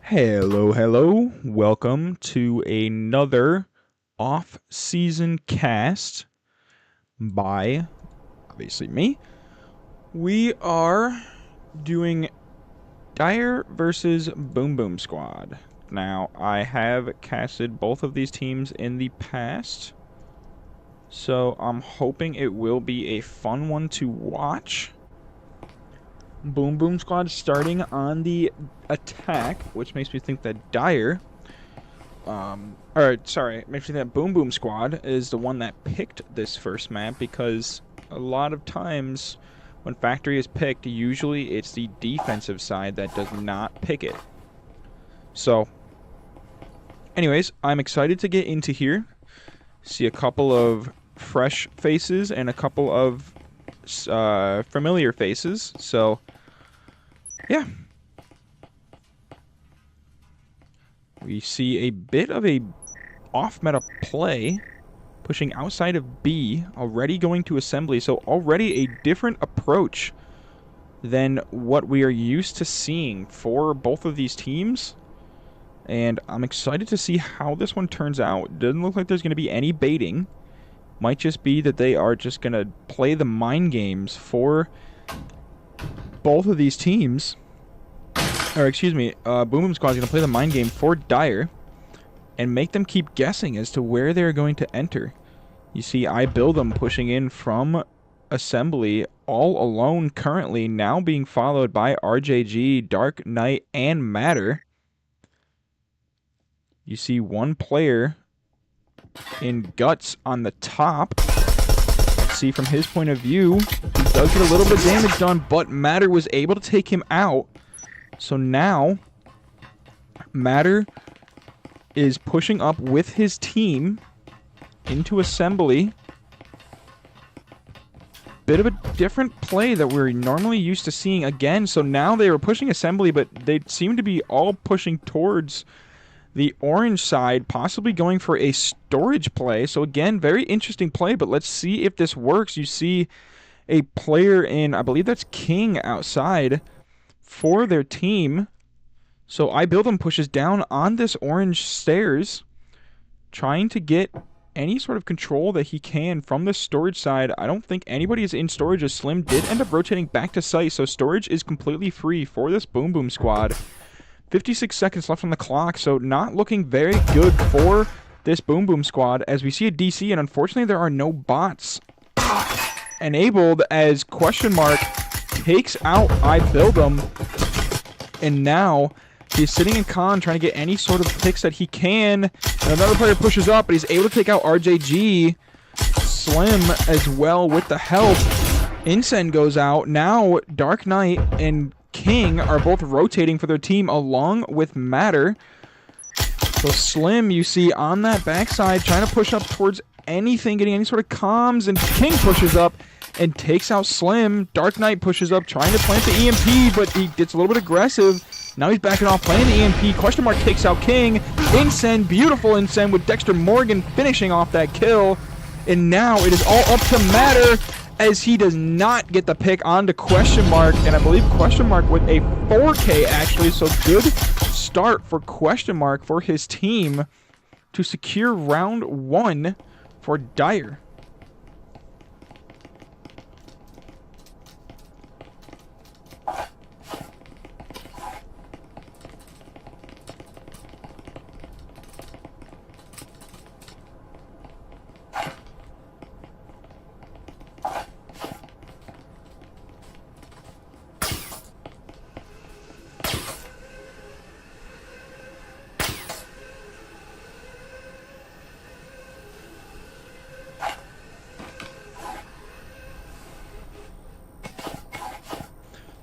Hello. Welcome to another off-season cast by, obviously, me. We are doing Dire versus Boom Boom Squad. Now, I have casted both of these teams in the past, so I'm hoping it will be a fun one to watch. Boom Boom Squad starting on the attack, which makes me think that Dire, makes me think that Boom Boom Squad is the one that picked this first map, because a lot of times when Factory is picked, usually it's the defensive side that does not pick it. So, anyways, I'm excited to get into here, see a couple of fresh faces and a couple of familiar faces, so yeah. We see a bit of a off-meta play, pushing outside of B, already going to assembly, so already a different approach than what we are used to seeing for both of these teams. And I'm excited to see how this one turns out. Doesn't look like there's going to be any baiting. Might just be that they are just going to play the mind games for both of these teams. Or, excuse me, Boom Boom Squad is going to play the mind game for Dire and make them keep guessing as to where they're going to enter. You see, I build them pushing in from assembly all alone currently, now being followed by RJG, Dark Knight, and Matter. You see one player in Guts on the top. See, from his point of view, he does get a little bit of damage done, but Matter was able to take him out. So now, Matter is pushing up with his team into assembly. Bit of a different play that we're normally used to seeing again. So now they were pushing assembly, but they seem to be all pushing towards the orange side, possibly going for a storage play. So again, very interesting play, but let's see if this works. You see a player in, I believe that's King, outside for their team. So I Build Him pushes down on this orange stairs, trying to get any sort of control that he can from the storage side. I don't think anybody is in storage, as Slim did end up rotating back to site, so storage is completely free for this Boom Boom Squad. 56 seconds left on the clock, so not looking very good for this Boom Boom Squad, as we see a DC, and unfortunately there are no bots enabled, as Question Mark takes out I Build Him, and now he's sitting in con trying to get any sort of picks that he can, and another player pushes up, but he's able to take out RJG. Slim as well with the help. Incen goes out. Now Dark Knight and King are both rotating for their team along with Matter. So Slim, you see on that backside, trying to push up towards anything, getting any sort of comms, and King pushes up and takes out Slim. Dark Knight pushes up, trying to plant the EMP, but he gets a little bit aggressive. Now he's backing off, playing the EMP. Question Mark takes out King. Incen, beautiful Incen, with Dexter Morgan finishing off that kill. And now it is all up to Matter, as he does not get the pick onto Question Mark. And I believe Question Mark with a 4K, actually. So good start for Question Mark for his team to secure round one for Dire.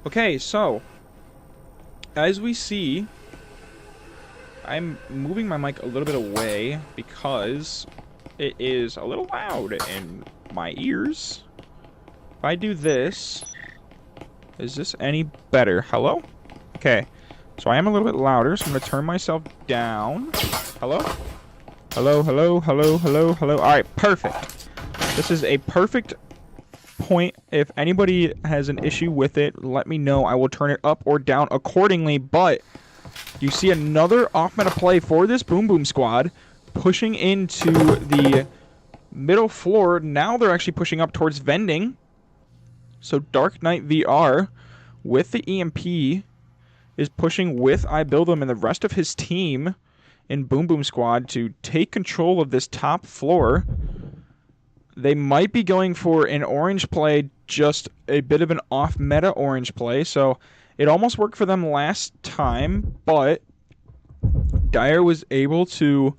Okay, so, as we see, I'm moving my mic a little bit away because it is a little loud in my ears. If I do this, is this any better? Hello? Okay, so I am a little bit louder, so I'm going to turn myself down. Hello? Hello? Alright, perfect. This is a perfect point. If anybody has an issue with it, let me know. I will turn it up or down accordingly, but You see another off-meta play for this Boom Boom squad, pushing into the middle floor. Now they're actually pushing up towards vending. So Dark Knight VR with the EMP is pushing with I Build Them and the rest of his team in Boom Boom Squad to take control of this top floor. They might be going for an orange play, just a bit of an off-meta orange play. So it almost worked for them last time, but Dire was able to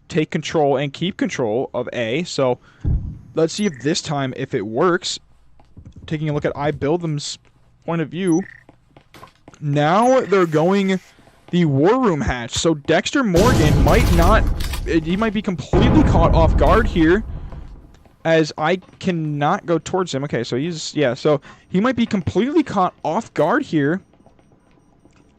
take control and keep control of A. So let's see if this time, if it works. Taking a look at I Build Them's point of view. Now they're going the War Room hatch. So Dexter Morgan he might be completely caught off guard here, as I cannot go towards him. Okay, so so he might be completely caught off guard here,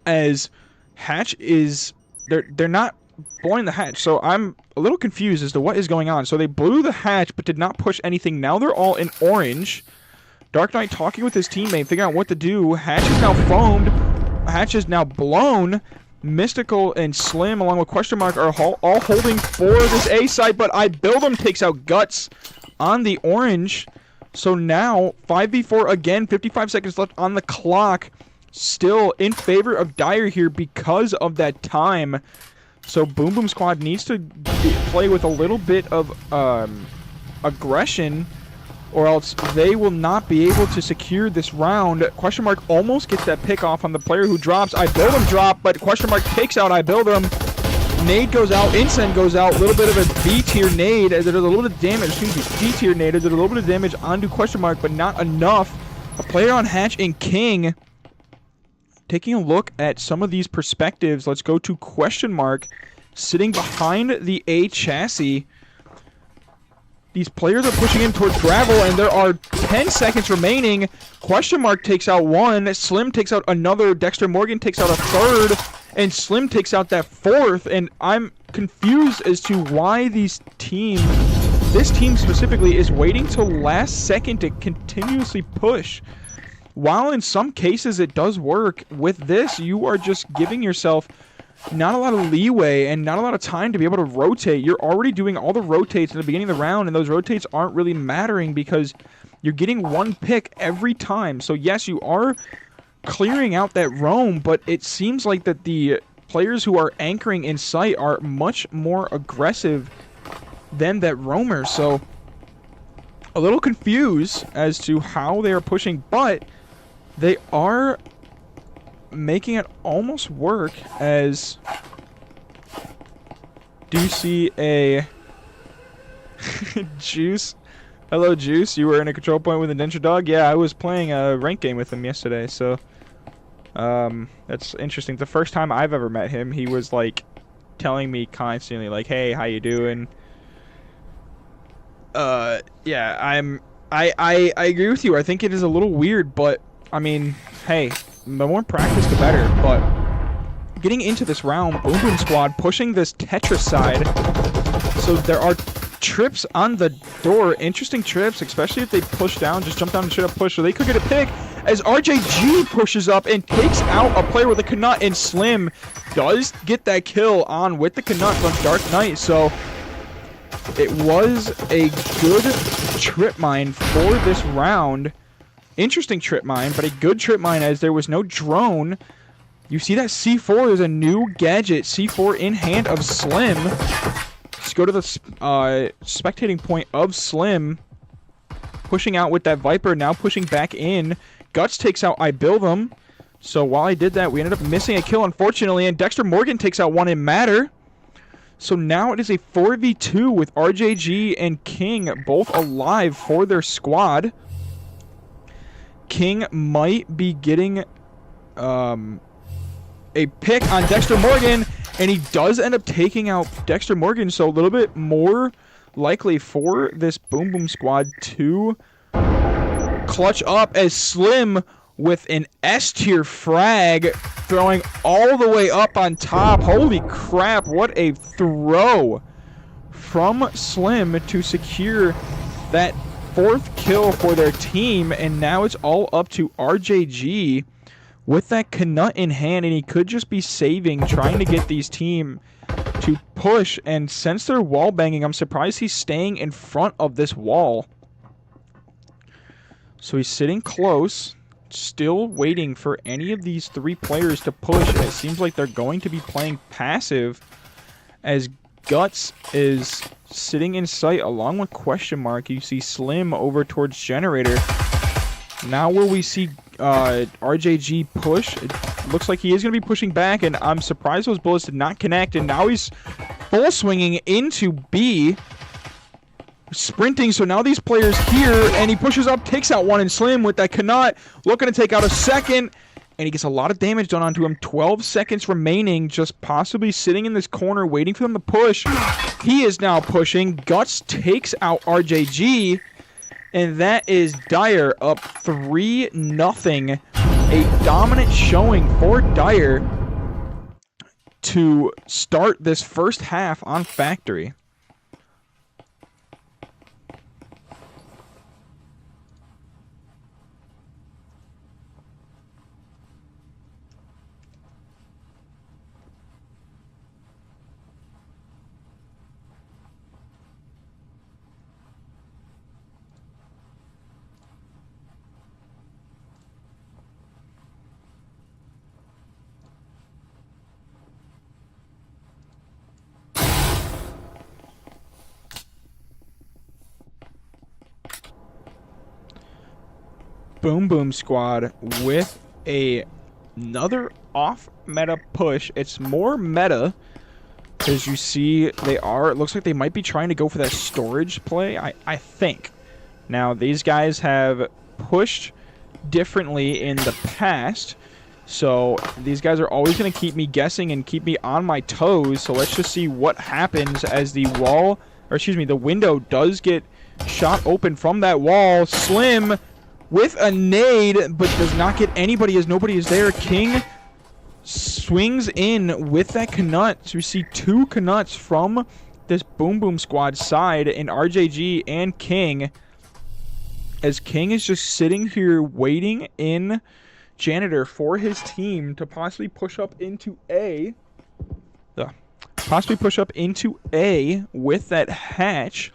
as hatch is, they're not blowing the hatch. So I'm a little confused as to what is going on. So they blew the hatch but did not push anything. Now they're all in orange. Dark Knight talking with his teammate, figuring out what to do. Hatch is now foamed. Hatch is now blown. Mystical and Slim, along with Question Mark, are all holding for this A side, but I Build Them takes out Guts on the orange. So now, 5v4 again, 55 seconds left on the clock. Still in favor of Dire here because of that time. So Boom Boom Squad needs to play with a little bit of aggression, or else they will not be able to secure this round. Question Mark almost gets that pick off on the player who drops. I Build Them drop, but Question Mark takes out I Build Them. Nade goes out, Incend goes out, a little bit of a B-tier nade, as it does a little bit of damage, D-tier nade, as it does a little bit of damage onto Question Mark, but not enough. A player on hatch in King. Taking a look at some of these perspectives, let's go to Question Mark, sitting behind the A chassis. These players are pushing in towards Gravel, and there are 10 seconds remaining. Question Mark takes out one. Slim takes out another. Dexter Morgan takes out a third. And Slim takes out that fourth. And I'm confused as to why this team specifically, is waiting till last second to continuously push. While in some cases it does work, with this, you are just giving yourself not a lot of leeway and not a lot of time to be able to rotate. You're already doing all the rotates at the beginning of the round, and those rotates aren't really mattering because you're getting one pick every time. So yes, you are clearing out that roam, but it seems like that the players who are anchoring in sight are much more aggressive than that roamer. So a little confused as to how they are pushing, but they are making it almost work, as do you see a Juice? Hello, Juice. You were in a control point with Indenture Dog? Yeah, I was playing a rank game with him yesterday, so that's interesting. The first time I've ever met him, he was like telling me constantly, like, hey, how you doing? Yeah, I agree with you. I think it is a little weird, but I mean, hey, the more practice, the better. But getting into this round, Boom Boom Squad pushing this Tetris side. So there are trips on the door. Interesting trips, especially if they push down, just jump down and straight up push. So they could get a pick as RJG pushes up and takes out a player with a Knut, and Slim does get that kill on with the Knut from Dark Knight. So it was a good trip mine for this round. Interesting trip mine, but a good trip mine, as there was no drone. You see that C4 is a new gadget. C4 in hand of Slim. Let's go to the spectating point of Slim. Pushing out with that Viper, now pushing back in. Guts takes out I Build Them. So while I did that, we ended up missing a kill, unfortunately, and Dexter Morgan takes out one in Matter. So now it is a 4v2 with RJG and King both alive for their squad. King might be getting a pick on Dexter Morgan, and he does end up taking out Dexter Morgan, so a little bit more likely for this Boom Boom Squad to clutch up, as Slim with an S-tier frag throwing all the way up on top. Holy crap, what a throw from Slim to secure that fourth kill for their team, and now it's all up to RJG with that Knut in hand, and he could just be saving, trying to get these team to push. And since they're wall banging, I'm surprised he's staying in front of this wall. So he's sitting close, still waiting for any of these three players to push. And it seems like they're going to be playing passive, as Guts is sitting in sight along with Question Mark. You see Slim over towards Generator. Now will we see RJG push? It looks like he is going to be pushing back, and I'm surprised those bullets did not connect. And now he's full swinging into B. Sprinting, so now these players here, and he pushes up, takes out one, and Slim with that Knut looking to take out a second, and he gets a lot of damage done onto him. 12 seconds remaining, just possibly sitting in this corner waiting for them to push. He is now pushing. Guts takes out RJG, and that is Dyer up 3-0. A dominant showing for Dyer to start this first half on Factory. Boom Boom Squad with another off-meta push. It's more meta, because you see it looks like they might be trying to go for that storage play, I think. Now, these guys have pushed differently in the past, so these guys are always going to keep me guessing and keep me on my toes. So let's just see what happens as the the window does get shot open from that wall. Slim with a nade, but does not get anybody as nobody is there. King swings in with that Knut. So we see two Knuts from this Boom Boom Squad side, in RJG and King, as King is just sitting here waiting in Janitor for his team to possibly push up into A. With that hatch.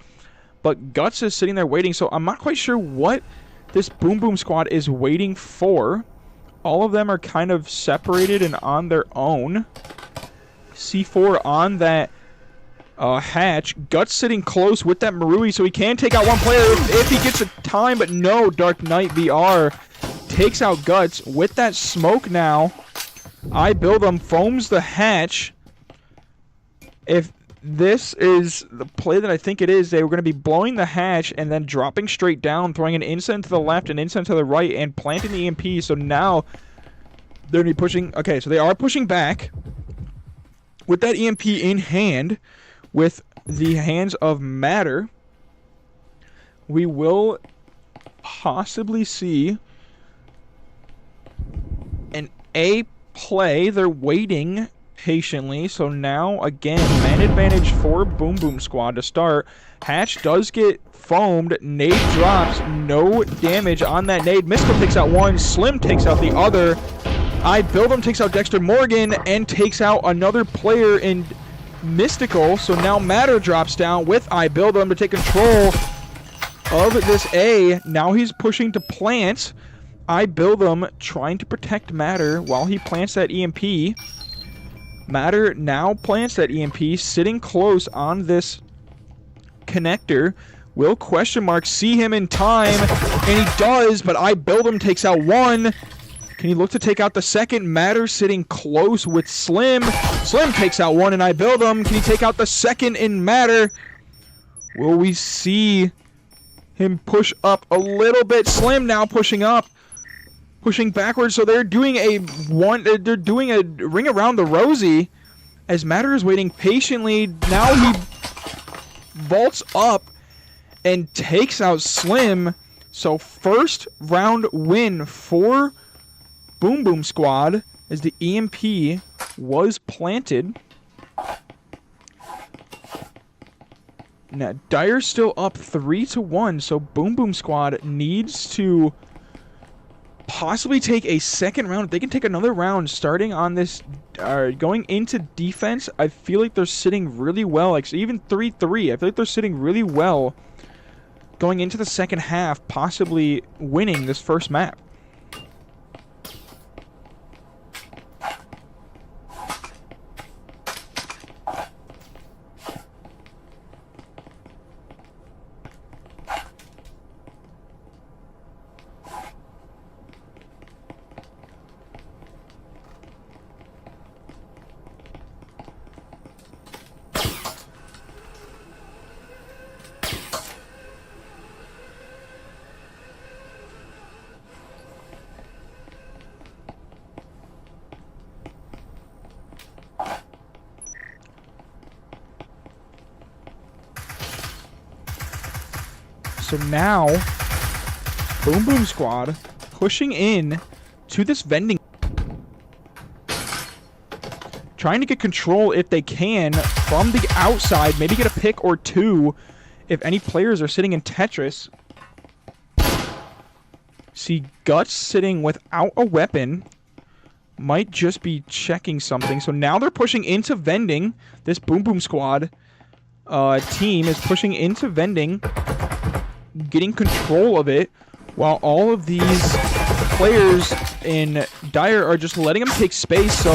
But Guts is sitting there waiting, so I'm not quite sure what this Boom Boom Squad is waiting for. All of them are kind of separated and on their own. C4 on that hatch. Guts sitting close with that Marui, so he can take out one player if he gets a time, but no. Dark Knight VR takes out Guts with that smoke now. I build him, foams the hatch. If this is the play that I think it is, they were going to be blowing the hatch and then dropping straight down, throwing an incense to the left and incense to the right, and planting the EMP. So now they're going to be pushing. Okay, so they are pushing back with that EMP in hand, with the hands of Matter. We will possibly see an A play. They're waiting patiently. So now, again, man advantage for Boom Boom Squad to start. Hatch does get foamed. Nade drops. No damage on that nade. Mystical takes out one. Slim takes out the other. I Build Him takes out Dexter Morgan and takes out another player in Mystical. So now Matter drops down with I Build Him to take control of this A. Now he's pushing to plant. I Build Him trying to protect Matter while he plants that EMP. Matter now plants that EMP, sitting close on this connector. Will Question Mark see him in time? And he does, but I Build Him takes out one. Can he look to take out the second? Matter sitting close with Slim. Slim takes out one, and I Build Him. Can he take out the second in Matter? Will we see him push up a little bit? Slim now pushing up. Pushing backwards, so they're doing a ring around the Rosie as Matter is waiting patiently. Now he vaults up and takes out Slim. So first round win for Boom Boom Squad as the EMP was planted. Now Dyer's still up 3-1, so Boom Boom Squad needs to possibly take a second round. If they can take another round starting on this, going into defense, I feel like they're sitting really well. Like, so even 3-3, I feel like they're sitting really well going into the second half, possibly winning this first map. So now, Boom Boom Squad pushing in to this vending. Trying to get control if they can from the outside. Maybe get a pick or two if any players are sitting in Tetris. See Guts sitting without a weapon. Might just be checking something. So now they're pushing into vending. This Boom Boom Squad team is pushing into vending, getting control of it, while all of these players in Dire are just letting them take space. So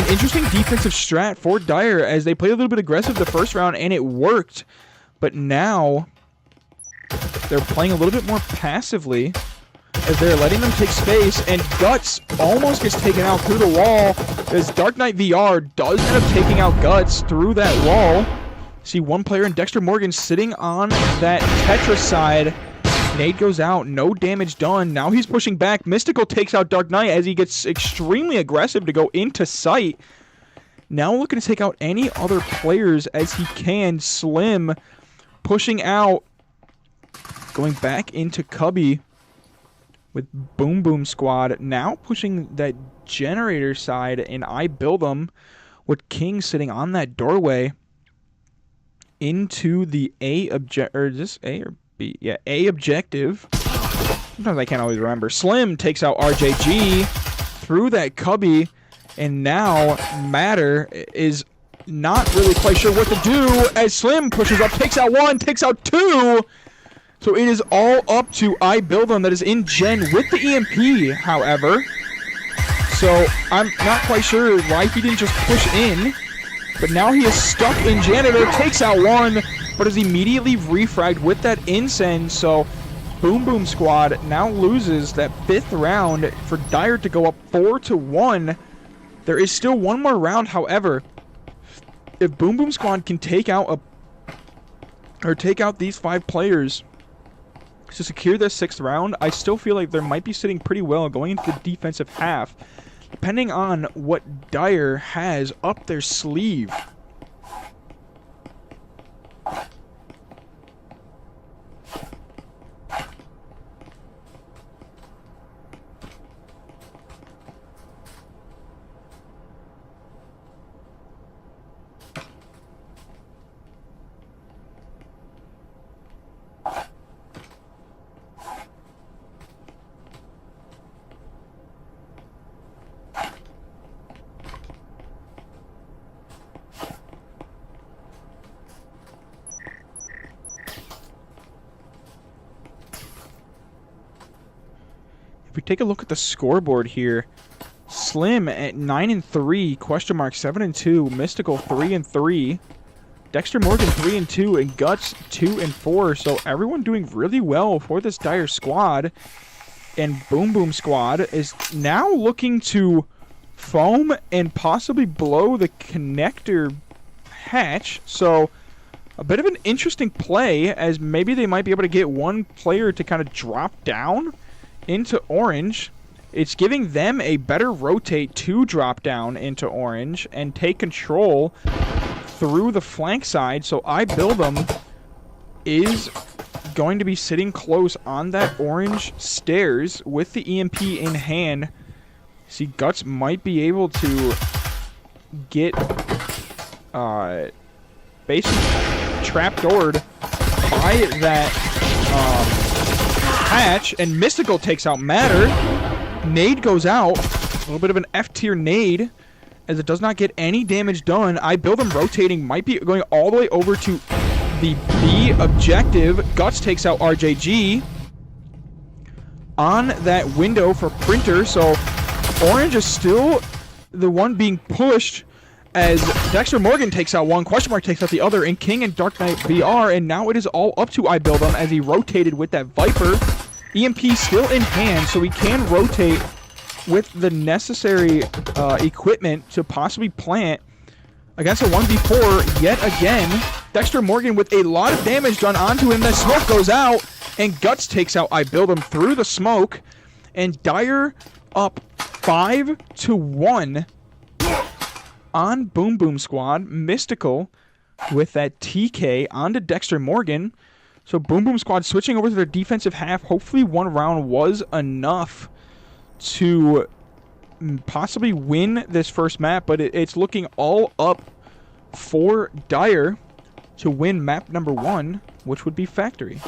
an interesting defensive strat for Dire as they played a little bit aggressive the first round and it worked. But now they're playing a little bit more passively as they're letting them take space, and Guts almost gets taken out through the wall as Dark Knight VR does end up taking out Guts through that wall. See one player in Dexter Morgan sitting on that Tetris side. Nade goes out, no damage done. Now he's pushing back. Mystical takes out Dark Knight as he gets extremely aggressive to go into sight. Now looking to take out any other players as he can. Slim pushing out, going back into Cubby with Boom Boom Squad. Now pushing that generator side, and I build them with King sitting on that doorway into the A object, or is this A or B? Yeah, A objective. Sometimes I can't always remember. Slim takes out RJG through that Cubby, and now Matter is not really quite sure what to do as Slim pushes up, takes out one, takes out two. So it is all up to I Build Them that is in Gen with the EMP, however. So I'm not quite sure why he didn't just push in. But now he is stuck in Janitor, takes out one, but is immediately refragged with that Incense. So Boom Boom Squad now loses that 5th round for Dire to go up 4-1. There is still one more round, however. If Boom Boom Squad can take out these 5 players to secure their 6th round, I still feel like they might be sitting pretty well going into the defensive half, depending on what Dire has up their sleeve. If we take a look at the scoreboard here, Slim at 9-3, question mark 7-2, Mystical 3-3, Dexter Morgan 3-2, and Guts 2-4. So everyone doing really well for this Dire squad. And Boom Boom Squad is now looking to foam and possibly blow the connector hatch. So a bit of an interesting play, as maybe they might be able to get one player to kind of drop down into orange. It's giving them a better rotate to drop down into orange and take control through the flank side. So I Build Them is going to be sitting close on that orange stairs with the EMP in hand. See, Guts might be able to get basically trapdoored by that hatch, and Mystical takes out Matter. Nade goes out. A little bit of an F-tier nade, as it does not get any damage done. I build him rotating, might be going all the way over to the B objective. Guts takes out RJG on that window for Printer, so Orange is still the one being pushed as Dexter Morgan takes out one, Question Mark takes out the other, and King and Dark Knight VR, and now it is all up to iBuildum as he rotated with that Viper. EMP still in hand, so he can rotate with the necessary equipment to possibly plant against a 1v4 yet again. Dexter Morgan with a lot of damage done onto him. The smoke goes out, and Guts takes out iBuildum through the smoke, and Dire up 5-1 on Boom Boom Squad. Mystical with that TK onto Dexter Morgan. So Boom Boom Squad switching over to their defensive half. Hopefully one round was enough to possibly win this first map, but it's looking all up for Dire to win map number 1, which would be Factory.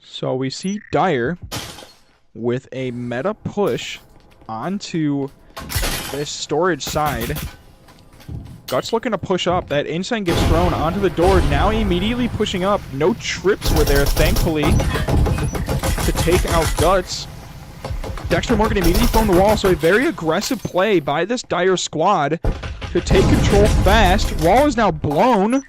So we see Dire with a meta push onto this storage side. Guts looking to push up. That Insane gets thrown onto the door. Now immediately pushing up. No trips were there, thankfully, to take out Guts. Dexter Morgan immediately from the wall, so a very aggressive play by this Dire squad to take control fast. Wall is now blown.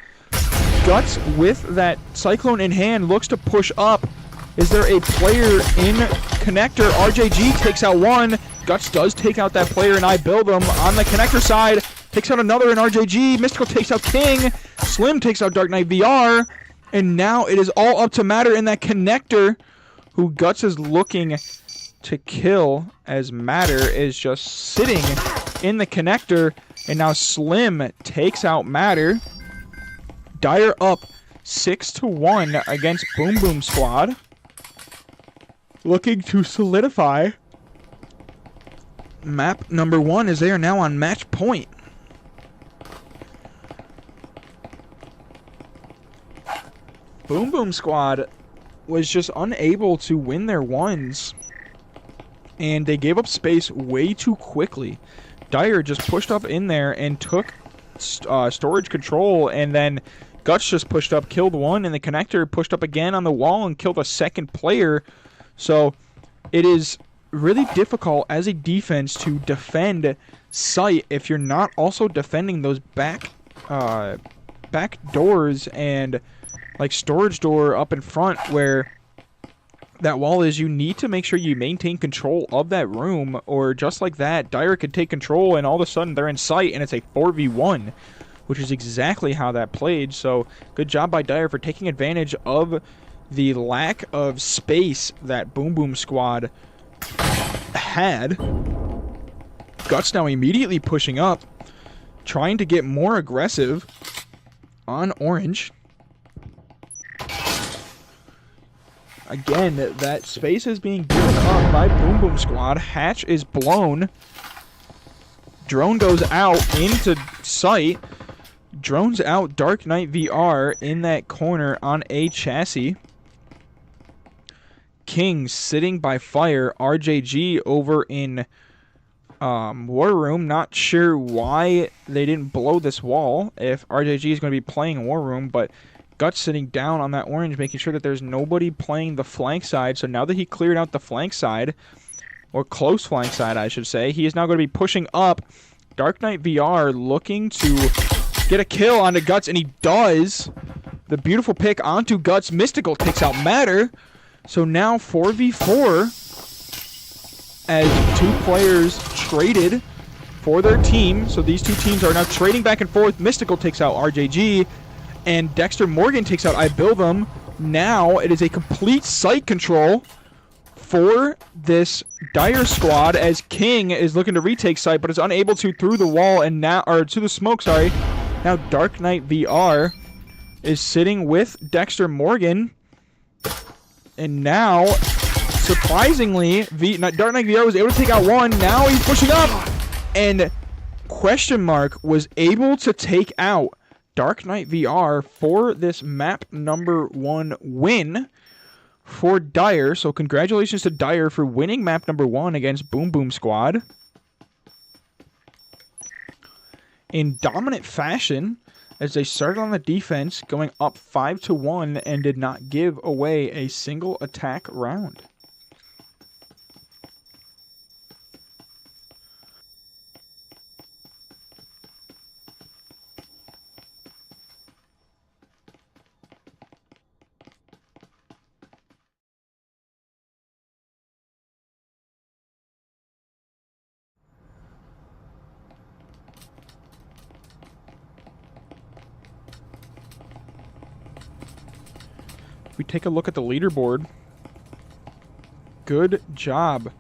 Guts with that Cyclone in hand looks to push up. Is there a player in connector? RJG takes out one. Guts does take out that player, and iBuildum on the connector side. Takes out another in RJG. Mystical takes out King. Slim takes out Dark Knight VR. And now it is all up to Matter in that connector, who Guts is looking to kill, as Matter is just sitting in the connector. And now Slim takes out Matter. Dire up 6-1 against Boom Boom Squad, looking to solidify map number 1 as they are now on match point. Boom Boom Squad was just unable to win their ones, and they gave up space way too quickly. Dire just pushed up in there and took storage control, and then Guts just pushed up, killed one, and the connector pushed up again on the wall and killed a second player. So it is really difficult as a defense to defend site if you're not also defending those back doors and like storage door up in front where that wall is. You need to make sure you maintain control of that room, or just like that, Dire could take control and all of a sudden they're in sight and it's a 4v1, which is exactly how that played. So good job by Dire for taking advantage of the lack of space that Boom Boom Squad had. Guts now immediately pushing up, trying to get more aggressive on Orange. Again, that space is being given up by Boom Boom Squad. Hatch is blown. Drone goes out into sight. Drones out Dark Knight VR in that corner on a chassis. King sitting by fire. RJG over in War Room. Not sure why they didn't blow this wall if RJG is going to be playing War Room, but Guts sitting down on that orange, making sure that there's nobody playing the flank side. So now that he cleared out the flank side, or close flank side, I should say, he is now going to be pushing up. Dark Knight VR looking to get a kill onto Guts, and he does. The beautiful pick onto Guts. Mystical takes out Matter. So now 4v4 as two players traded for their team. So these two teams are now trading back and forth. Mystical takes out RJG, and Dexter Morgan takes out I Build Them. Now it is a complete site control for this Dire squad as King is looking to retake site, but is unable to through the wall and now, or to the smoke, sorry. Now Dark Knight VR is sitting with Dexter Morgan, and now surprisingly, Dark Knight VR was able to take out one. Now he's pushing up, and Question Mark was able to take out Dark Knight VR for this map number 1 win for Dire. So congratulations to Dire for winning map number 1 against Boom Boom Squad in dominant fashion, as they started on the defense, going up 5-1 and did not give away a single attack round. If we take a look at the leaderboard, good job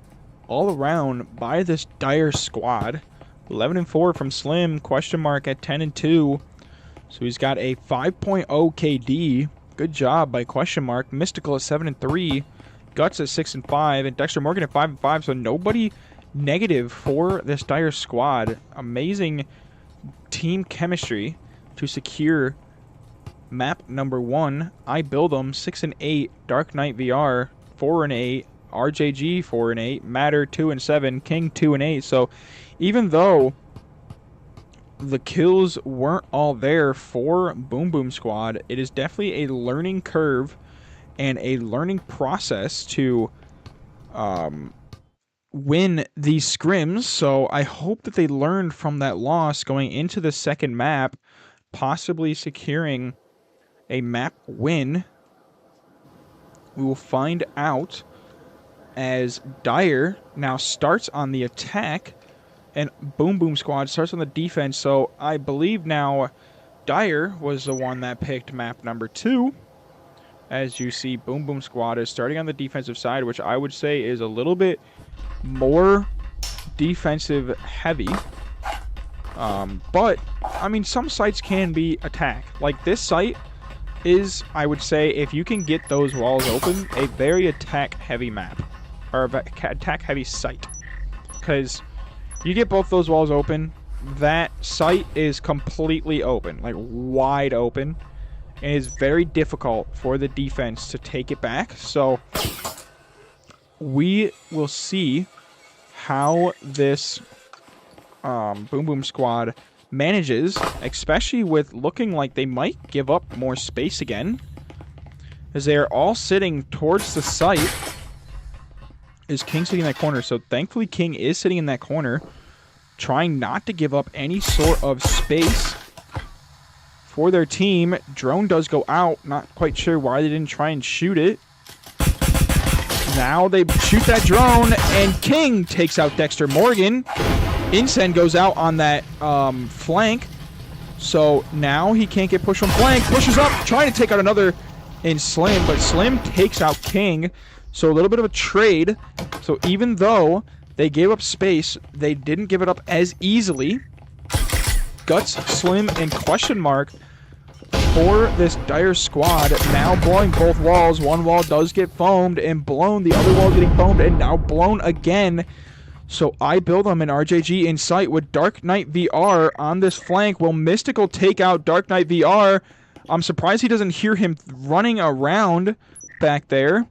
all around by this Dire squad. 11-4 from Slim, Question Mark at 10-2. So he's got a 5.0 KD. Good job by Question Mark. Mystical at 7-3. Guts at 6-5. And Dexter Morgan at 5-5. So nobody negative for this Dire squad. Amazing team chemistry to secure map number 1. I Build Them 6-8. Dark Knight VR 4-8. RJG 4-8. Matter 2-7. King 2-8. So even though the kills weren't all there for Boom Boom Squad, it is definitely a learning curve and a learning process to win these scrims. So I hope that they learned from that loss going into the second map, possibly securing a map win. We will find out as Dire now starts on the attack and Boom Boom Squad starts on the defense. So I believe now Dire was the one that picked map number 2. As you see, Boom Boom Squad is starting on the defensive side, which I would say is a little bit more defensive heavy. But, I mean, some sites can be attack. Like this site is, I would say, if you can get those walls open, a very attack-heavy map. Or attack-heavy site. Because you get both those walls open, that site is completely open. Like, wide open. And it's very difficult for the defense to take it back. So, we will see how this Boom Boom Squad manages, especially with looking like they might give up more space again, as they are all sitting towards the site. Is King sitting in that corner? So thankfully King is sitting in that corner, trying not to give up any sort of space for their team. Drone does go out. Not quite sure why they didn't try and shoot it. Now they shoot that drone, and King takes out Dexter Morgan. Incen goes out on that flank. So now he can't get pushed from flank. Pushes up, trying to take out another in Slim, but Slim takes out King. So a little bit of a trade. So even though they gave up space, they didn't give it up as easily. Guts, Slim, and Question Mark for this Dire squad. Now blowing both walls. One wall does get foamed and blown. The other wall getting foamed and now blown again. So I Build Them in RJG in sight with Dark Knight VR on this flank. Will Mystical take out Dark Knight VR? I'm surprised he doesn't hear him running around back there.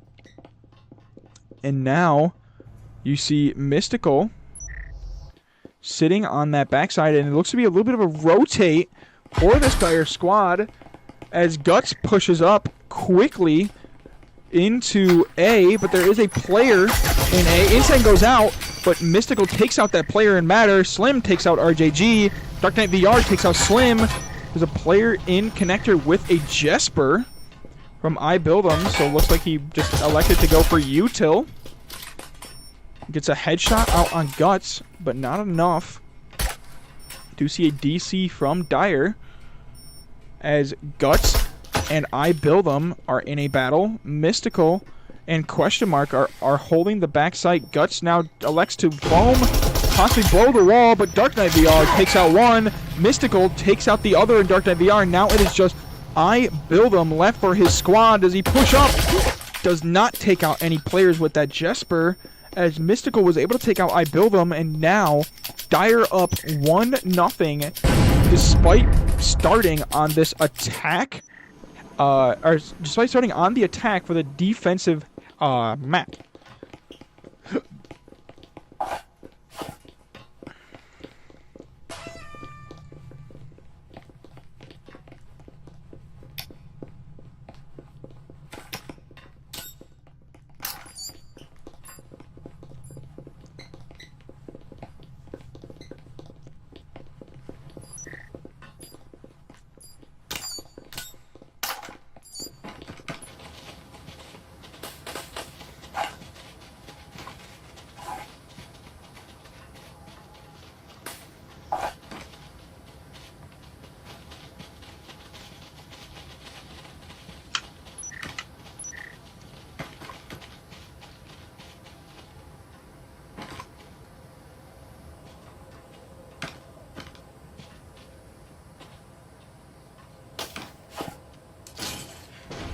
And now you see Mystical sitting on that backside, and it looks to be a little bit of a rotate for this Dire squad as Guts pushes up quickly into A, but there is a player in A. Insane goes out, but Mystical takes out that player in Matter. Slim takes out RJG. Dark Knight VR takes out Slim. There's a player in connector with a Jesper from I Build Them, so it looks like he just elected to go for util. Gets a headshot out on Guts, but not enough Do see a DC from Dire as Guts and I Build Them are in a battle. Mystical and Question Mark are holding the backside. Guts now elects to foam, possibly blow the wall, but Dark Knight VR takes out one. Mystical takes out the other in Dark Knight VR. Now it is just I Build Them left for his squad. Does he push up? Does not take out any players with that Jesper, as Mystical was able to take out I Build Them, and now Dire up 1-0 despite starting on this attack, or despite starting on the attack for the defensive map.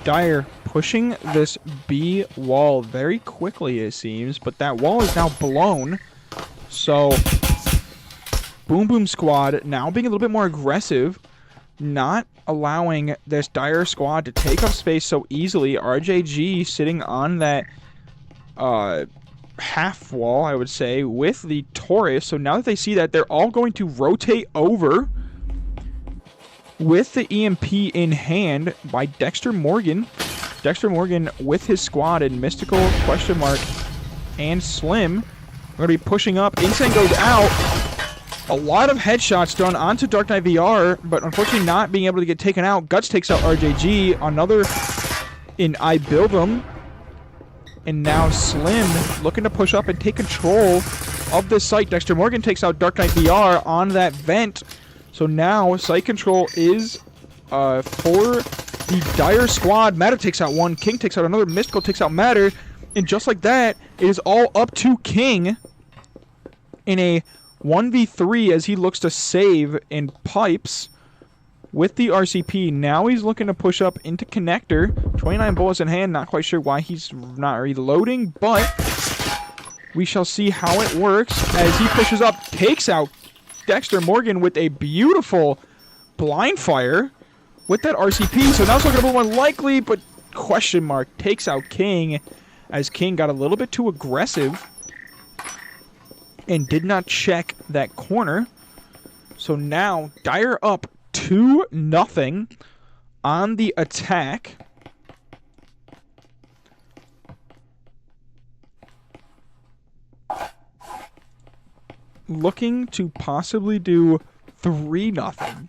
Dire pushing this B wall very quickly, it seems, but that wall is now blown. So, Boom Boom Squad now being a little bit more aggressive, not allowing this Dire squad to take up space so easily. RJG sitting on that half wall, I would say, with the Taurus. So now that they see that, they're all going to rotate over with the EMP in hand by Dexter Morgan. Dexter Morgan with his squad and Mystical, Question Mark, and Slim are going to be pushing up. Insane goes out. A lot of headshots done onto Dark Knight VR, but unfortunately not being able to get taken out. Guts takes out RJG. Another in I Build Them. And now Slim looking to push up and take control of this site. Dexter Morgan takes out Dark Knight VR on that vent. So now, site control is for the Dire squad. Matter takes out one. King takes out another. Mystical takes out Matter. And just like that, it is all up to King in a 1v3 as he looks to save in pipes with the RCP. Now he's looking to push up into connector. 29 bullets in hand. Not quite sure why he's not reloading, but we shall see how it works as he pushes up, takes out Dexter Morgan with a beautiful blind fire with that RCP. So now it's looking a little more likely, but Question Mark takes out King as King got a little bit too aggressive and did not check that corner. So now Dire up 2-0 on the attack. Looking to possibly do 3-0.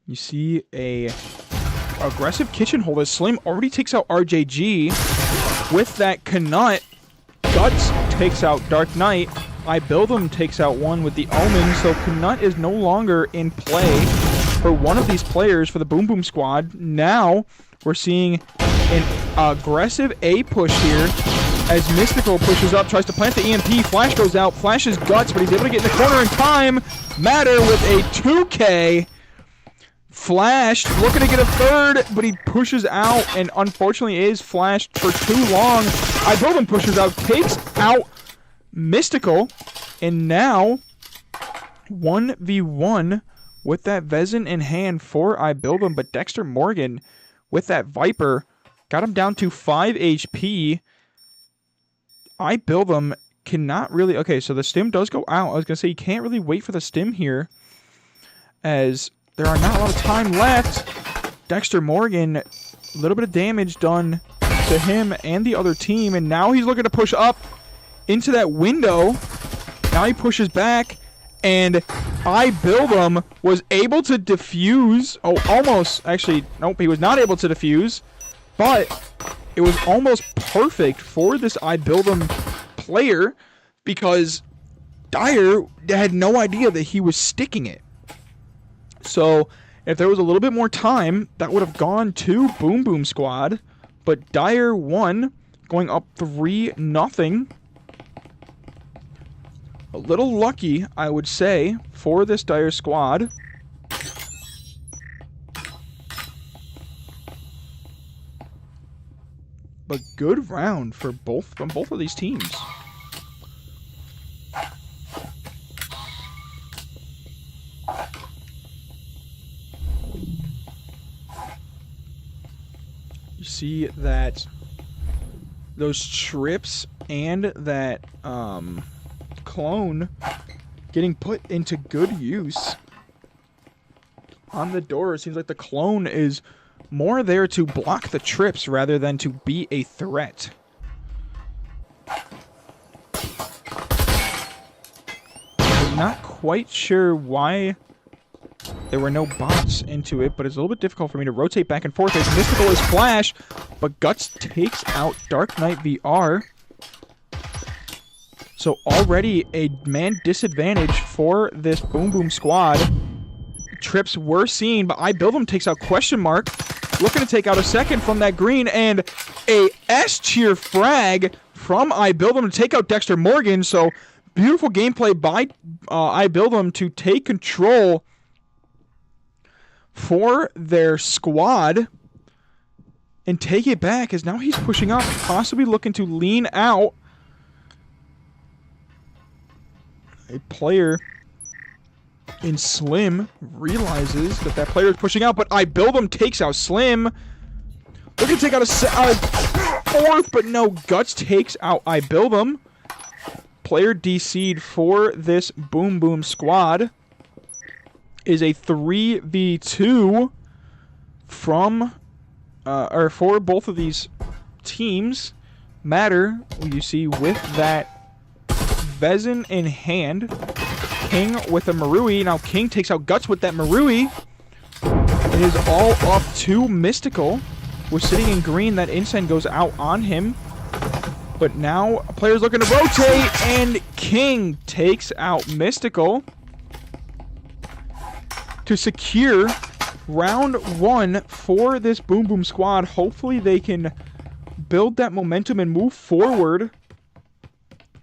You see a aggressive kitchen hold as Slim already takes out RJG with that Knut. Guts takes out Dark Knight. I Build Them takes out one with the Omen, so Knut is no longer in play for one of these players for the Boom Boom squad. Now we're seeing an aggressive A push here as Mystical pushes up, tries to plant the EMP. Flash goes out, flashes Guts, but he's able to get in the corner in time. Matter with a 2K Flashed, looking to get a third, but he pushes out and unfortunately is flashed for too long. iBuildhim pushes out, takes out Mystical, and now 1v1 with that Vezin in hand for iBuildhim, but Dexter Morgan with that Viper got him down to 5 HP. iBuildhim cannot really... Okay, so the stim does go out. I was going to say you can't really wait for the stim here, as there are not a lot of time left. Dexter Morgan, a little bit of damage done to him and the other team, and now he's looking to push up into that window. Now he pushes back, and iBuildhim was able to defuse. Oh, almost. Actually, nope, he was not able to defuse, but it was almost perfect for this iBuildhim player because Dyer had no idea that he was sticking it. So if there was a little bit more time, that would have gone to Boom Boom Squad. But Dyer won, going up 3-0. A little lucky, I would say, for this Dyer squad. But good round from both of these teams. You see that those trips and that clone getting put into good use on the door. It seems like the clone is more there to block the trips rather than to be a threat. I'm not quite sure why there were no bots into it, but it's a little bit difficult for me to rotate back and forth as Mystical is flash, but Guts takes out Dark Knight VR. So already a man disadvantage for this Boom Boom squad. Trips were seen, but iBuildhim takes out Question Mark. Looking to take out a second from that green, and a S-tier frag from iBuildhim to take out Dexter Morgan. So beautiful gameplay by iBuildhim to take control for their squad and take it back, as now he's pushing up, possibly looking to lean out. A player in Slim realizes that that player is pushing out, but iBuildhim takes out Slim. Looking to take out a fourth, but no, Guts takes out iBuildhim. Player DC'd for this Boom Boom squad is a 3v2 from, or for both of these teams. Matter, you see, with that Vezin in hand. King with a Marui. Now King takes out Guts with that Marui. It is all up to Mystical. We're sitting in green. That Incense goes out on him. But now a player's looking to rotate, and King takes out Mystical to secure round one for this Boom Boom squad. Hopefully they can build that momentum and move forward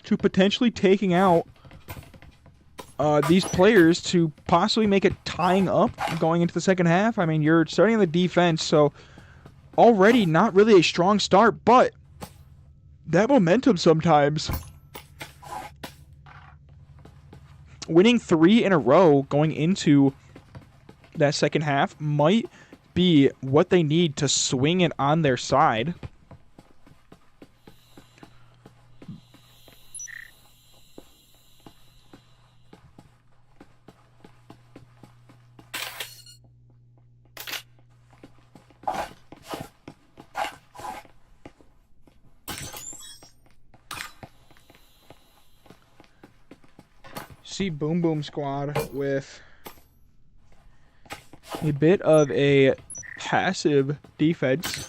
to potentially taking out these players to possibly make it tying up going into the second half. I mean, you're starting on the defense, so already not really a strong start, but that momentum sometimes. Winning 3 in a row going into that second half might be what they need to swing it on their side. See Boom Boom squad with a bit of a passive defense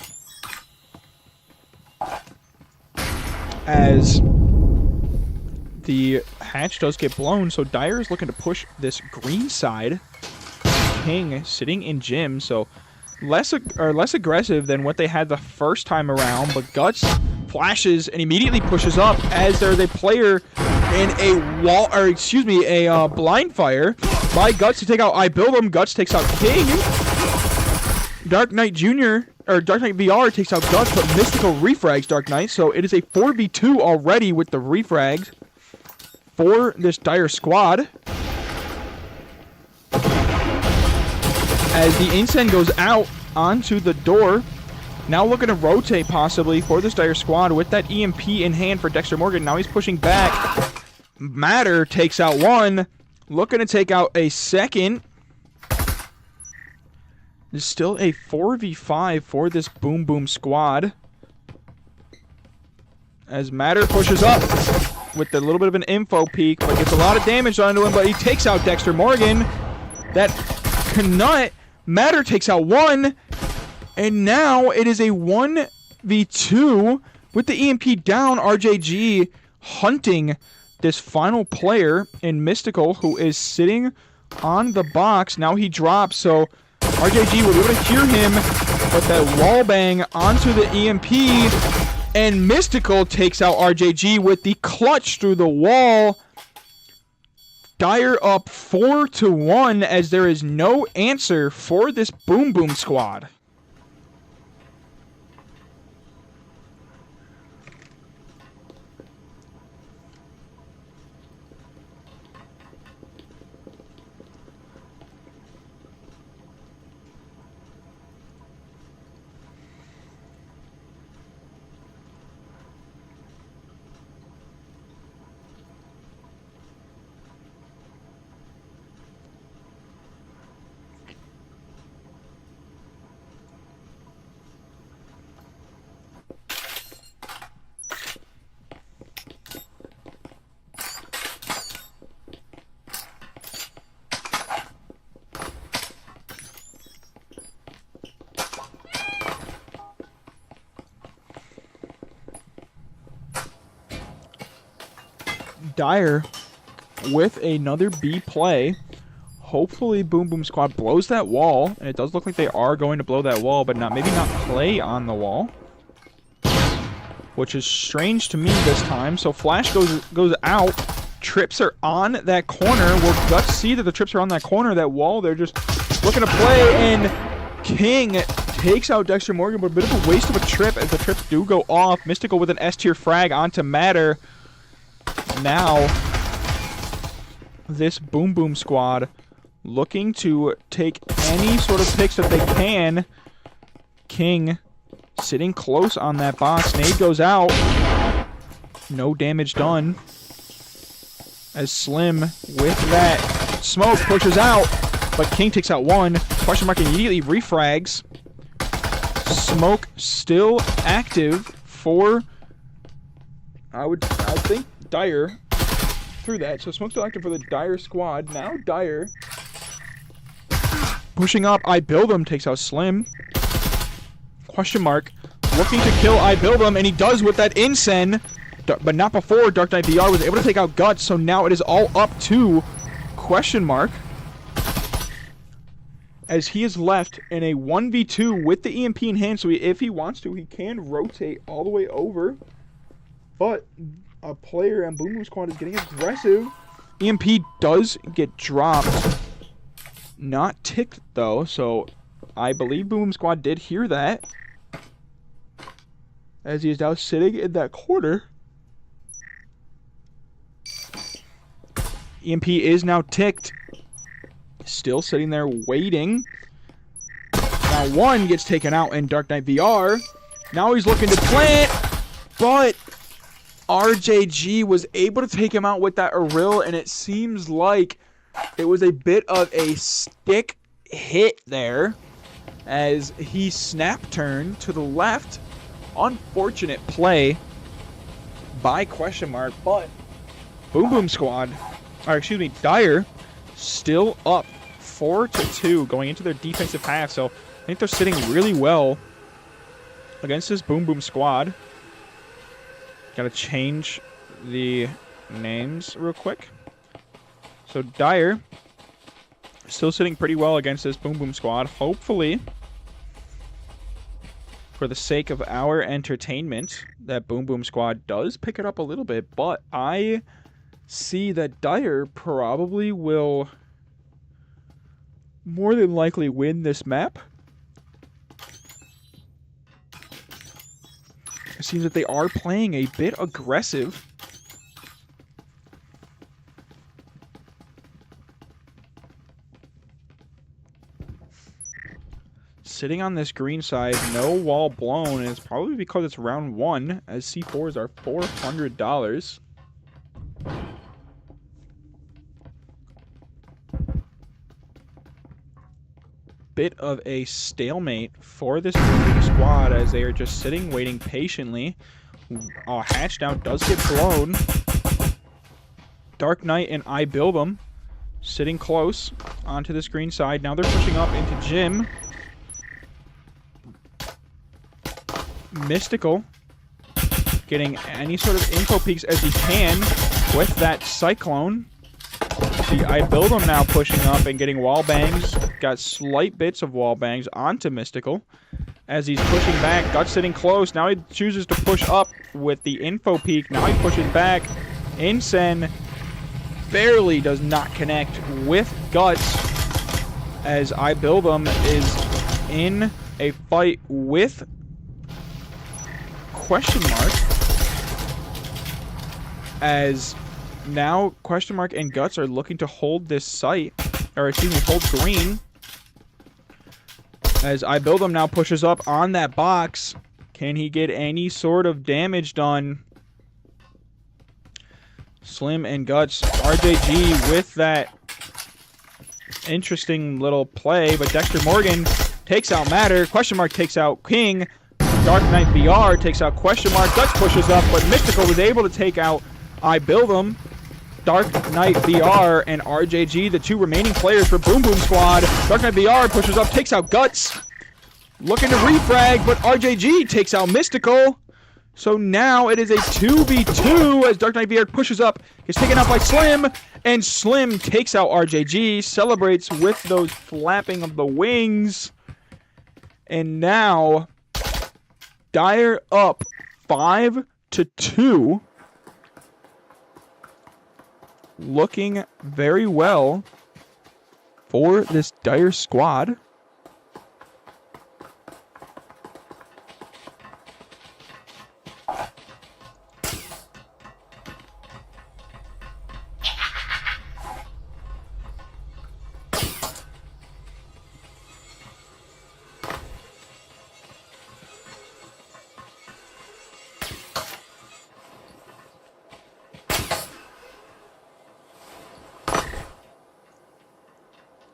as the hatch does get blown, so Dyer is looking to push this green side. King sitting in gym, so less aggressive than what they had the first time around, but Guts flashes and immediately pushes up as there's a player in a blind fire by Guts to take out iBuildhim. Guts takes out King. Dark Knight Jr. or Dark Knight VR takes out Guts, but Mystical refrags Dark Knight. So it is a 4v2 already with the refrags for this Dire squad. As the Incense goes out onto the door. Now looking to rotate possibly for this Dire squad with that EMP in hand for Dexter Morgan. Now he's pushing back. Matter takes out one. Looking to take out a second. There's still a 4v5 for this Boom Boom squad. As Matter pushes up with a little bit of an info peek, but gets a lot of damage onto him, but he takes out Dexter Morgan. That Knut. Matter takes out one. And now it is a 1v2 with the EMP down. RJG hunting this final player in Mystical, who is sitting on the box. Now he drops, so RJG will be able to hear him, but that wall bang onto the EMP, and Mystical takes out RJG with the clutch through the wall. Dire up 4-1 as there is no answer for this Boom Boom squad. Dire with another B play. Hopefully Boom Boom squad blows that wall, and it does look like they are going to blow that wall, but maybe not play on the wall, which is strange to me this time. So Flash goes out. Trips are on that corner. We're Guts see that the trips are on that corner. That wall, they're just looking to play, and King takes out Dexter Morgan, but a bit of a waste of a trip as the trips do go off. Mystical with an S tier frag onto Matter. Now, this Boom Boom squad looking to take any sort of picks that they can. King sitting close on that box. Nade goes out. No damage done. As Slim with that smoke pushes out, but King takes out one. Question mark immediately refrags. Smoke still active for, I think, Dire through that. So smoke's still active for the Dire squad. Now Dire pushing up. I Build Him takes out Slim. Question mark looking to kill I Build Him, and he does with that Incense, but not before Dark Knight VR was able to take out Guts. So now it is all up to question mark, as he is left in a 1v2 with the EMP in hand. So if he wants to, he can rotate all the way over, but a player and Boom Boom squad is getting aggressive. EMP does get dropped. Not ticked, though, so I believe Boom Boom squad did hear that, as he is now sitting in that corner. EMP is now ticked. Still sitting there waiting. Now one gets taken out in Dark Knight VR. Now he's looking to plant, but RJG was able to take him out with that Aril, and it seems like it was a bit of a stick hit there as he snap turned to the left. Unfortunate play by question mark, but Boom Boom squad, or excuse me, Dire still up 4-2 going into their defensive half. So I think they're sitting really well against this Boom Boom squad. Gotta change the names real quick. So Dire still sitting pretty well against this Boom Boom squad. Hopefully, for the sake of our entertainment, that Boom Boom squad does pick it up a little bit. But I see that Dire probably will more than likely win this map. seems that they are playing a bit aggressive. Sitting on this green side, no wall blown, and it's probably because it's round 1, as C4s are $400. Bit of a stalemate for this squad as they are just sitting, waiting patiently. Hatch down does get blown. Dark Knight and I Build Them sitting close onto this green side. Now they're pushing up into Jim. Mystical getting any sort of info peeks as he can with that Cyclone. See, I Build Them now pushing up and getting wall bangs. Got slight bits of wall bangs onto Mystical as he's pushing back. Guts sitting close. Now he chooses to push up with the info peek. Now he pushes back. Incen barely does not connect with Guts as I Build Them is in a fight with Question Mark, as now Question Mark and Guts are looking to hold this site, or excuse me, hold green, as I Build Them now pushes up on that box. Can he get any sort of damage done? Slim and Guts, RJG with that interesting little play, but Dexter Morgan takes out Matter. Question Mark takes out King. Dark Knight VR takes out Question Mark. Guts pushes up, but Mystical was able to take out I Build Them. Dark Knight VR and RJG, the two remaining players for Boom Boom Squad. Dark Knight VR pushes up, takes out Guts. Looking to refrag, but RJG takes out Mystical. So now it is a 2v2 as Dark Knight VR pushes up, gets taken out by Slim, and Slim takes out RJG, celebrates with those flapping of the wings. And now Dire up 5-2. Looking very well for this Dire squad.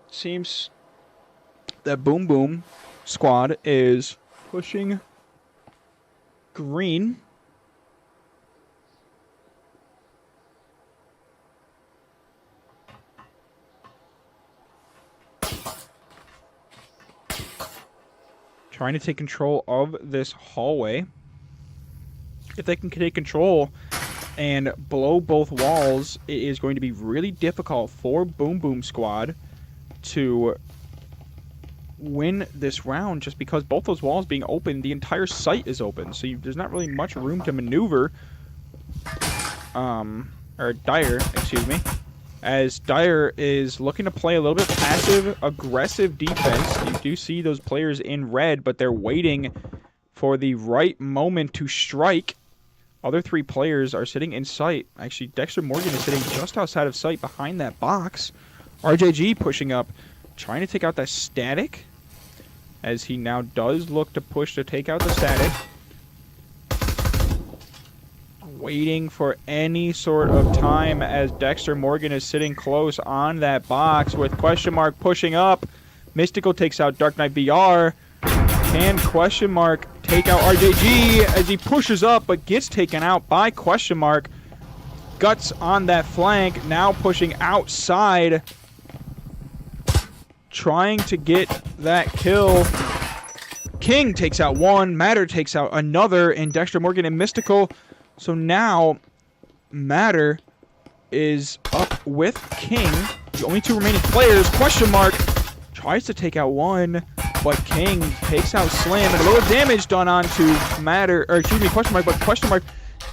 Seems that Boom Boom Squad is pushing green. Trying to take control of this hallway. If they can take control and blow both walls, it is going to be really difficult for Boom Boom Squad to win this round, just because both those walls being open, the entire site is open, so there's not really much room to maneuver. Or Dire, excuse me, as Dire is looking to play a little bit passive, aggressive defense. You do see those players in red, but they're waiting for the right moment to strike. Other three players are sitting in sight. Actually, Dexter Morgan is sitting just outside of sight behind that box. RJG pushing up, trying to take out that static, as he now does look to push to take out the static. Waiting for any sort of time as Dexter Morgan is sitting close on that box with Question Mark pushing up. Mystical takes out Dark Knight VR. Can Question Mark take out RJG as he pushes up but gets taken out by Question Mark? Guts on that flank, now pushing outside, trying to get that kill. King takes out one, Matter takes out another, and Dexter Morgan and Mystical. So now Matter is up with King. The only two remaining players. Question Mark tries to take out one, but King takes out Slam, and a little damage done onto Matter, or excuse me, Question Mark, but Question Mark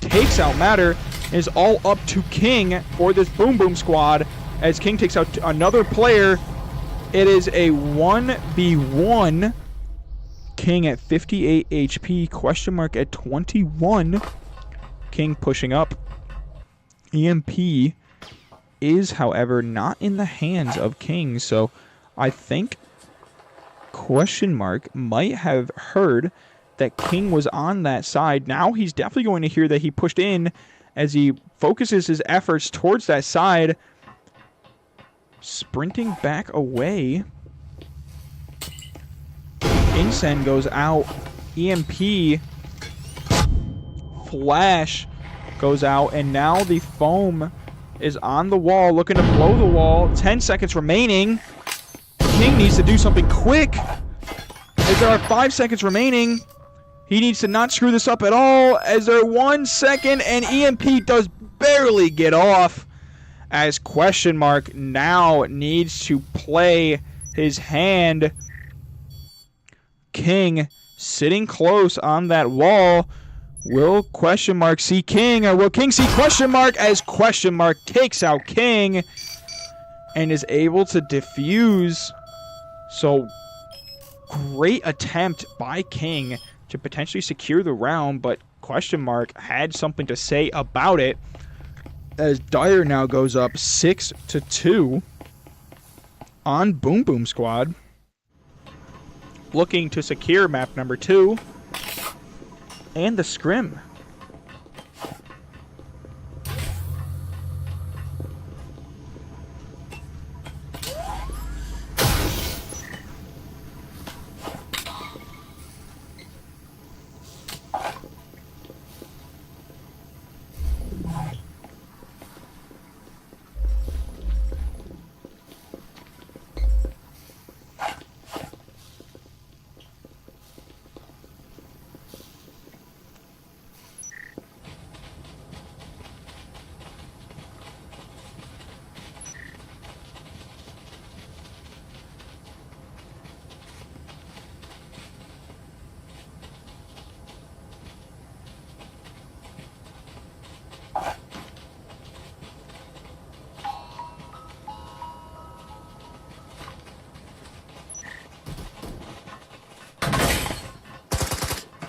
takes out Matter. It is all up to King for this Boom Boom Squad as King takes out another player. It is a 1v1. King at 58 HP, question mark at 21. King pushing up. EMP is, however, not in the hands of King, so I think question mark might have heard that King was on that side. Now he's definitely going to hear that he pushed in as he focuses his efforts towards that side. Sprinting back away. Incen goes out. EMP. Flash goes out. And now the foam is on the wall, looking to blow the wall. 10 seconds remaining. King needs to do something quick. As there are 5 seconds remaining. He needs to not screw this up at all. As there are 1 second, and EMP does barely get off. As question mark now needs to play his hand. King sitting close on that wall. Will question mark see King, or will King see question mark, as question mark takes out King and is able to defuse. So great attempt by King to potentially secure the round, but question mark had something to say about it, as Dyer now goes up 6-2 on Boom Boom Squad, looking to secure map number 2 and the Scrim.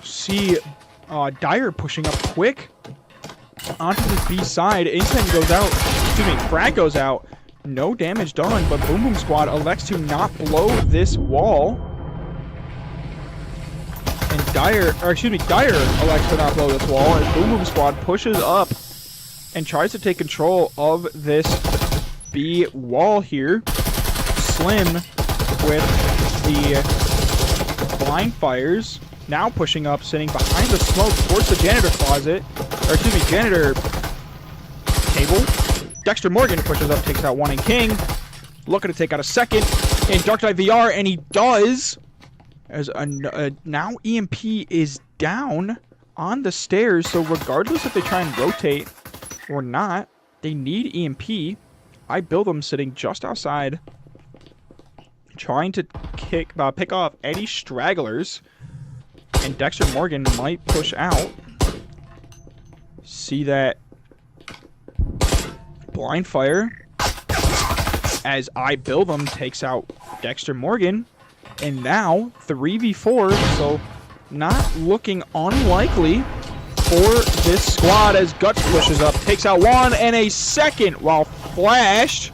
See Dyer pushing up quick onto the B side. Incen goes out. Excuse me, Frag goes out. No damage done, but Boom Boom Squad elects to not blow this wall. And Dyer elects to not blow this wall, as Boom Boom Squad pushes up and tries to take control of this B wall here. Slim with the blind fires. Now pushing up, sitting behind the smoke towards the janitor closet. Or excuse me, janitor table. Dexter Morgan pushes up, takes out 1 and King. Looking to take out a second. And Dark Knight VR, and he does. As now EMP is down on the stairs. So regardless if they try and rotate or not, they need EMP. I build them sitting just outside, trying to pick off any stragglers. And Dexter Morgan might push out. See that blind fire as I build them takes out Dexter Morgan. And now 3v4, so not looking unlikely for this squad as Guts pushes up, takes out 1 and a second, while Flash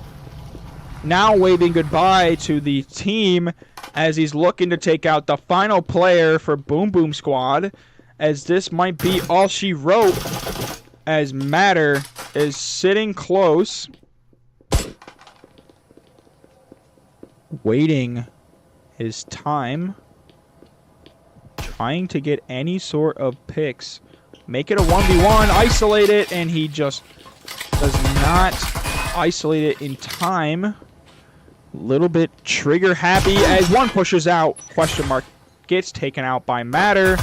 now waving goodbye to the team as he's looking to take out the final player for Boom Boom Squad, as this might be all she wrote, as Matter is sitting close, waiting his time, trying to get any sort of picks. Make it a 1v1, isolate it, and he just does not isolate it in time. Little bit trigger happy as 1 pushes out. Question mark gets taken out by Matter.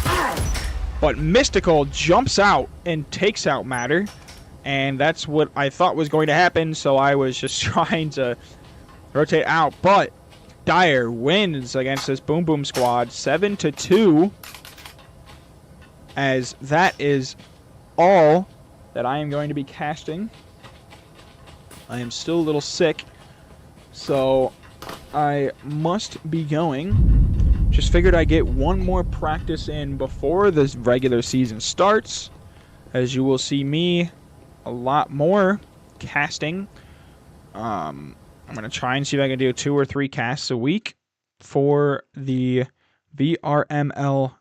But Mystical jumps out and takes out Matter. And that's what I thought was going to happen. So I was just trying to rotate out. But Dyer wins against this Boom Boom Squad 7-2. As that is all that I am going to be casting. I am still a little sick, so I must be going. Just figured I'd get one more practice in before the regular season starts. As you will see me a lot more casting. I'm going to try and see if I can do 2 or 3 casts a week for the VRML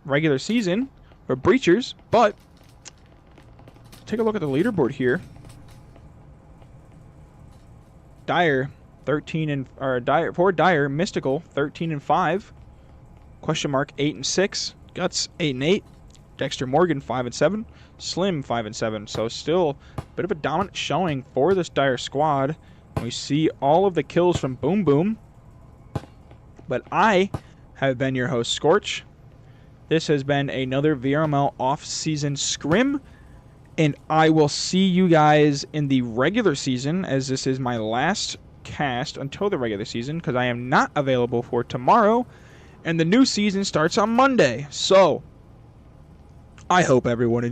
regular season or Breachers. But take a look at the leaderboard here. Dyer 13 and Dyer Mystical 13 and 5. Question mark 8 and 6. Guts 8 and 8. Dexter Morgan 5 and 7. Slim 5 and 7. So still a bit of a dominant showing for this Dyer squad. We see all of the kills from Boom Boom. But I have been your host, Scorch. This has been another VRML off-season scrim. And I will see you guys in the regular season, as this is my last cast until the regular season, because I am not available for tomorrow, and the new season starts on Monday. So, I hope everyone enjoys.